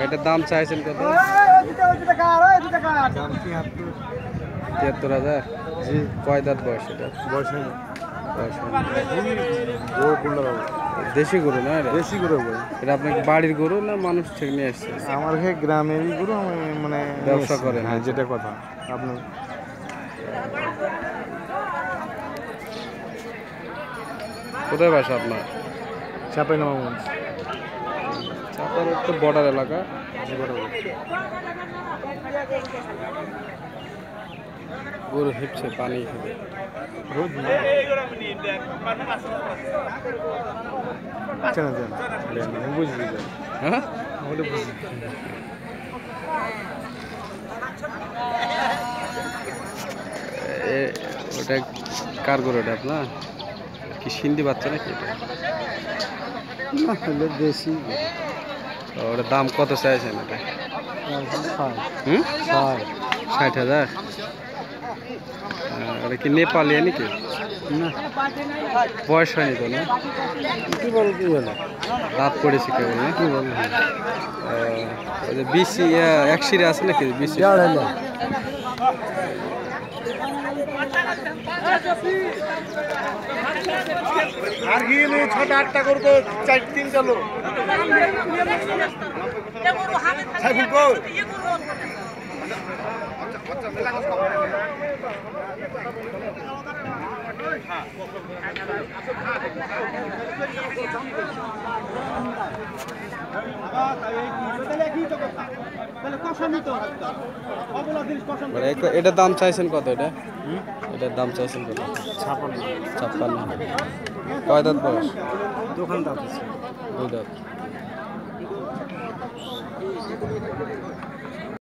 এটার দাম চাইছেন কত? ৭৩,০০০। জি। কয় দাঁত বয়স এটা? বয়স দেশি গরু না এটা? দেশি গরু ভাই। এটা আপনার বাড়ির গরু না মানুষ থেকে নিয়ে আসছে? আমার গ্রামেরই গরু, আমি মানে ব্যবসা করেন? হ্যাঁ, যেটা কথা আপনার। কোথায় বাসা আপনার? চাঁপাইনবাবগঞ্জ। চাপার তো বর্ডার এলাকা। গরু হিপছে পানি খেতে। রোদ না চেনা চেনা বুঝলি হ্যাঁ, ওটা বুঝলি। ওটা কার গরু? এটা আপনার কি সিন্ধি বাচ্চা নাকি এটা? না হলে দেশি। ওটার দাম কত চাইছেন এটা? ৬০,০০০। ওটা কি নেপালি নাকি? না বয়স হয়নি তো না? কি বলো কি বলে দাঁত পড়েছে কেবল না? কি বলো ওই যে বিসি এক সিরে আছে নাকি? বিসি আর কি ৬-৮টা করবো ৪-৩ চলো এটার দাম চাইছেন কত? এটার দাম চাইছেন কত? ৫৬। কয় দাঁত বয়স? দোকান দাঁত আছে ২ দাঁত।